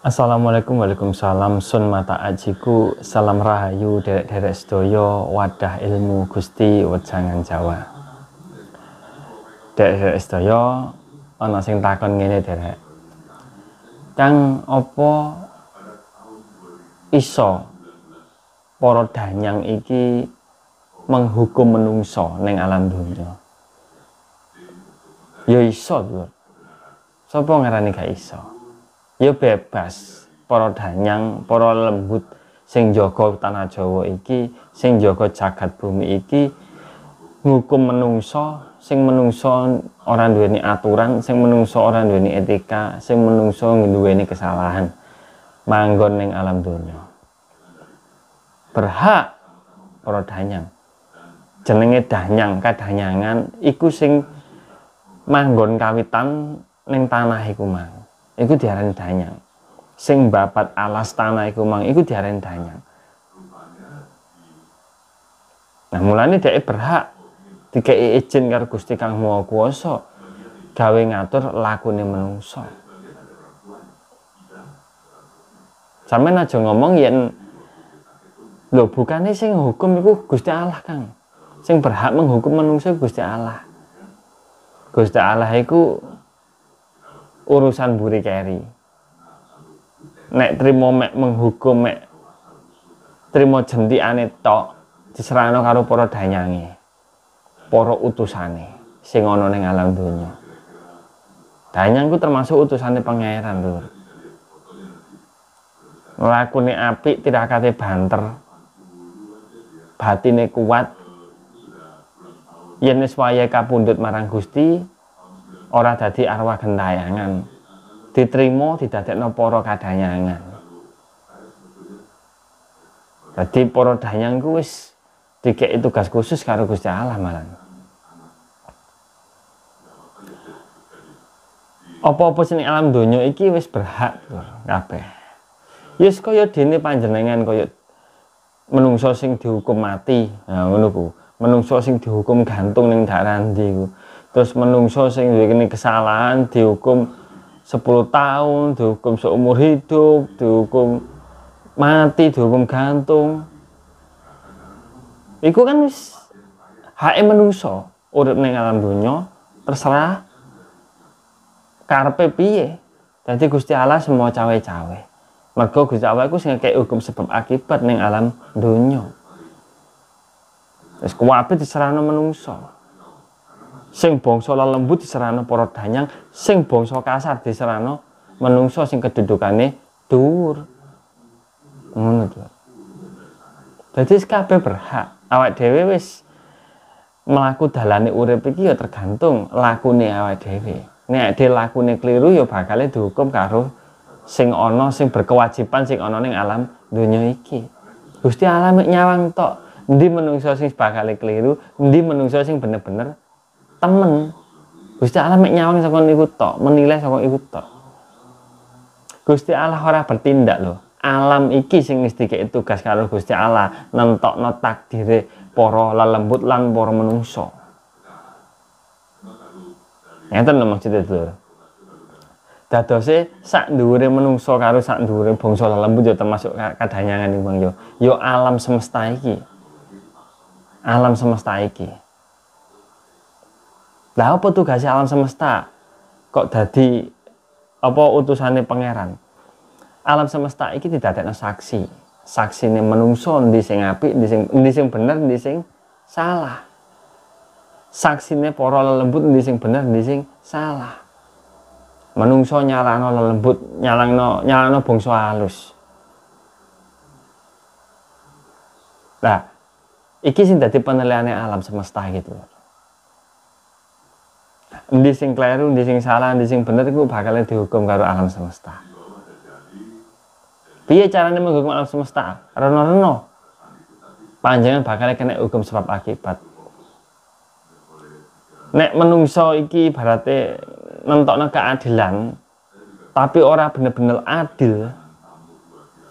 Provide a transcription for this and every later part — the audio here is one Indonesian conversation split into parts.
Assalamualaikum, waalaikumsalam. Sun mata ajiku, salam rahayu derek-derek sedoyo, wadah ilmu Gusti wejangan Jawa. Derek-derek sedoyo ana sing takon ngene derek. Kang apa iso para danyang iki menghukum menungso ning alam dunya? Ya iso, Lur. Sapa ngarani gak iso? Ya bebas para danyang, para lembut sing jaga tanah Jawa iki, sing jaga jagat bumi iki ngukum menungso, sing menungso ora duweni aturan, sing menungso ora duweni etika, sing menungso nduweni kesalahan manggon ning alam donya. Berhak para danyang. Jenenge danyang, kadanyangan iku sing manggon kawitan ning tanah iku mang. Iku diarani danyang. Sing babat alas tanah iku mang iku diarani danyang. Nah, mulane dhek berhak dikei izin karo Gusti Kang Maha Kuwasa gawe ngatur lakune menungso. Sampeyan aja ngomong yen lho bukane sing hukum iku Gusti Allah, Kang. Sing berhak menghukum menungso Gusti Allah. Gusti Allah iku urusan buri keri. Nek trimo mek menghukum mek trimo jentikane tok diserahno karo para danyange, para utusane sing ana ning alam donya. Danyang ku termasuk utusane pangeran, Lur. Lakune apik, tirakate banter, batine kuat. Yen wis wayahe kapundhut marang Gusti, ora dadi arwah gentayangan, diterima didadekno para kadanyangan. Dadi para danyang ku wis dikeki tugas khusus karo Gusti Allah malan. Apa-apa sing alam donya iki wis berhak kabeh. Yes kaya dene panjenengan kaya menungso sing dihukum mati, nah ngono ku. Menungso sing dihukum gantung ning darandi ku. Terus menungso sing duwe kesalahan dihukum 10 tahun, dihukum seumur hidup, dihukum mati, dihukum gantung. Iku kan wis hake menungso urip ning alam donya terserah karepe piye. Dadi Gusti Allah semua cawe-cawe. Mergo Gusti Allah iku sing ngekeki hukum sebab akibat ning alam donya. Wis kuwabe diserahno menungso. Sing bangsa lembut diserahno para danyang, sing bangsa kasar diserahno menungso sing kedudukane dhuwur. Ngono to. Dadi kabeh berhak. Awak dhewe wis mlaku dalane urip iki ya tergantung lakune awak dhewe. Nek dhewe lakune kliru ya bakal dihukum karo sing ana sing berkewajiban sing ana ning alam donya iki. Gusti Allah mek nyawang tok. Endi menungso sing bakal kliru, endi menungso sing bener-bener temen. Gusti Allah mek nyawang saka niku tok, menilai saka iku tok. Gusti Allah ora bertindak lho. Alam iki sing wis dikeki tugas karo Gusti Allah nentokno takdire para lelembut lan para menungso. Ngeten lho maksudnya Lur. Dadose sak dhuwure menungso karo sak dhuwure bangsa lelembut ya termasuk kadanyangan iki Bang yo. Yo alam semesta iki. Alam semesta iki. Lah apa tugasnya alam semesta? Kok dadi apa utusane pangeran? Alam semesta iki didadekno saksi. Saksine menungso endi sing apik, endi sing bener, endi sing salah. Saksine para lelembut endi sing bener, endi sing salah. Menungso nyalahno lelembut, nyalahno bangsa halus. Nah, iki sing dadi penilaiane alam semesta gitu. Endi sing kleru, endi sing salah, endi sing bener iku bakal dihukum karo alam semesta. Piye carane menghukum alam semesta? Reno-reno. Panjenengan bakal kena hukum sebab akibat. Nek menungso iki ibarate nentokno keadilan tapi ora bener-bener adil.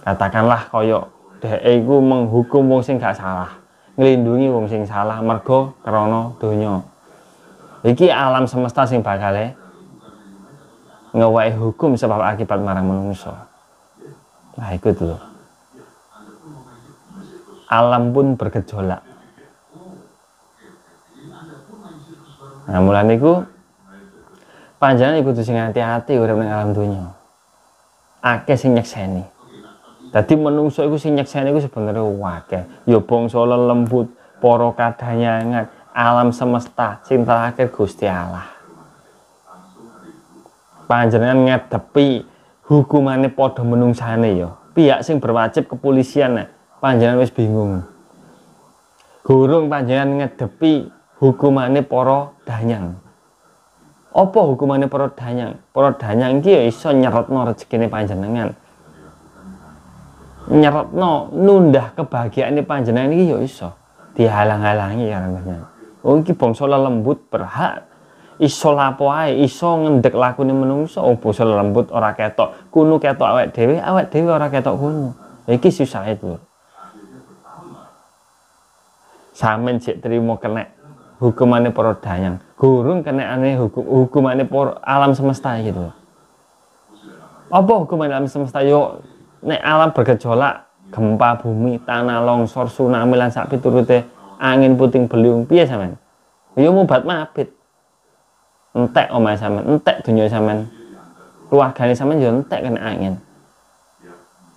Katakanlah kaya dhek iku menghukum wong sing gak salah, nglindungi wong sing salah mergo krana donya. Iki alam semesta sing bakal ngewahi hukum sebab akibat marang menungso. Nah, itu dulu. Alam pun bergejolak. Nah, mulane iku panjenengan iku kudu sing hati-hati urip ning alam donya. Akeh sing nyekseni. Dadi menungso iku sing nyekseni iku sebenarnya akeh. Ya bangsa lelembut, para kadhanyangan, alam semesta sing terakhir Gusti Allah. Panjenengan ngadepi hukumane padha menungsane ya. Pihak sing berwajib kepolisian nah, panjenengan wis bingung. Gurung panjenengan ngadepi hukumane para danyang. Apa hukumane para danyang? Para danyang iki ya iso nyeretno rezekine panjenengan. Nyeretno nundah kebahagiaane panjenengan iki ya iso dihalang-halangi karo panjenengan. Wong iki bangsa lelembut berhak iso lapo ae, iso ngendhek lakune menungso. Bangsa lelembut ora ketok, kuno ketok awake dhewe ora ketok kuno. Iki susah itu. Sampeyan sik trimo kena hukumane para danyang, gurung kenekane hukumane para alam semesta gitu. Apa hukumane alam semesta yo nek alam bergejolak, gempa bumi, tanah longsor, tsunami lan sak piturute, angin puting beliung, piye sampean? Yo mubat mabit. Entek omahe sampean, entek donya sampean. Keluargane sampean yo entek kena angin.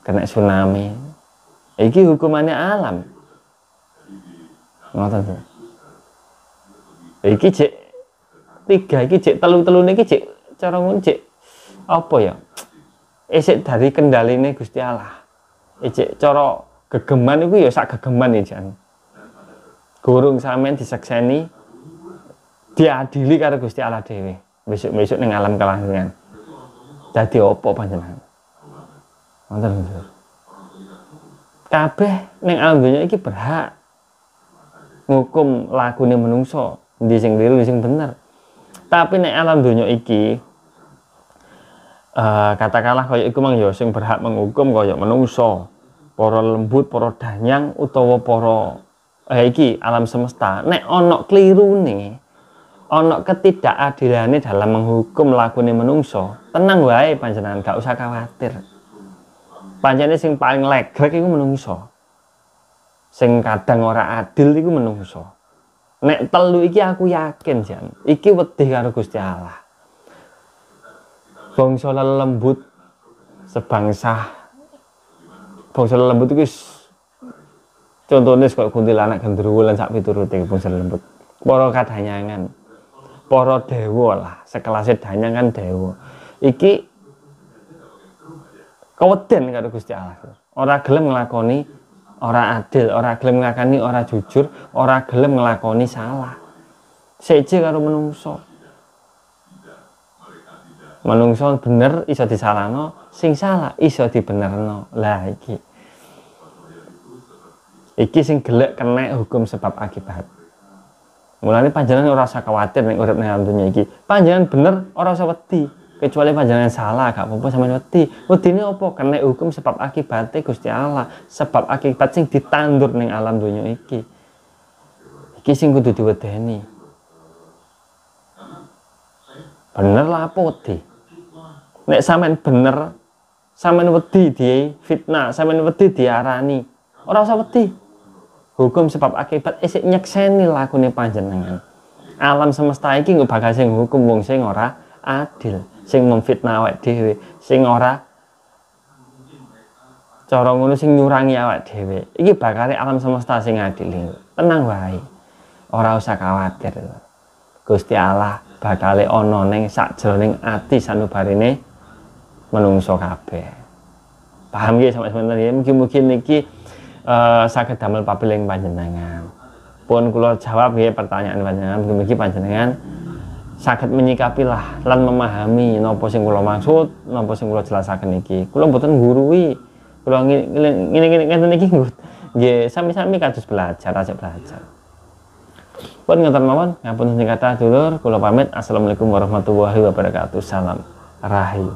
Kena tsunami. Iki hukumane alam. Ngoten to. Iki cek tiga iki cek telu-telune iki cek cara ngono cek apa ya? Isik dari kendaline Gusti Allah. Cek cara gegeman iku ya sak gegeman ya jan. Gurung sampean disekseni diadili karo Gusti Allah dhewe. Besok-besok ning alam kelangsungan. Dadi apa panjenengan? Wonten lho. Kabeh ning alam donya iki berhak ngukum lakune menungso. Ndi sing keliru, ndi sing bener. Tapi nek alam donya iki katakanlah kaya iku mang ya sing berhak menghukum kaya menungso, para lembut, para danyang utawa para iki alam semesta. Nek ana klirune, ana ketidakadilane dalam menghukum lakune menungso, tenang wae panjenengan, gak usah khawatir. Panjenengan sing paling legrek iku menungso. Sing kadang ora adil iku menungso. Nek telu iki aku yakin jan, iki wedi karo Gusti Allah. Bangsa lelembut sebangsa. Bangsa lelembut iki contone kaya kuntilanak gendruwo lan sak piturute bangsa lelembut. Para kadhanyangan, para dewa lah, sekelas danyang kan dewa. Iki keweden karo Gusti Allah. Ora gelem nglakoni ora adil, ora gelem nglakoni ora jujur, ora gelem nglakoni salah. Seje karo menungso. Menungso bener iso disalahno, sing salah iso dibenerno. Lah iki. Iki sing gelek kena hukum sebab akibat. Mulane panjenengan ora usah kuwatir nek urip nang donya iki. Panjenengan bener ora usah wedi. Kecuali panjenengan salah, gak apa-apa sampeyan wedi. Wedine apa? Kena hukum sebab akibate Gusti Allah, sebab akibat sing ditandur ning alam donya iki. Iki sing kudu diwedeni. Bener lah apa wedi? Nek sampeyan bener, sampeyan wedi di fitnah, sampeyan wedi diarani. Ora usah wedi. Hukum sebab akibat isik nyekseni lakune panjenengan. Alam semesta iki nggo bakal sing hukum wong sing ora adil, sing memfitnah awake dhewe, sing ora cara ngono sing nyurangi awake dhewe. Iki bakale alam semesta sing adil. Tenang wae. Ora usah khawatir. Gusti Allah bakale ana ning sakjroning ati sanubarine menungso kabeh. Paham nggih sampeyan sebenarnya? Mugi-mugi niki saged damel pabeling panjenengan. Pun kula jawab nggih pertanyaan panjenengan, mugi-mugi panjenengan saged menyikapi lah lan memahami napa sing kula maksud, napa sing kula jelasaken iki. Kula mboten nggurui. Kula ngene ngeten iki nggih sami-sami kados belajar, ajak belajar. Pun ngoten mawon, ngapunten sing kathah dulur, kula pamit. Assalamualaikum warahmatullahi wabarakatuh. Salam rahayu.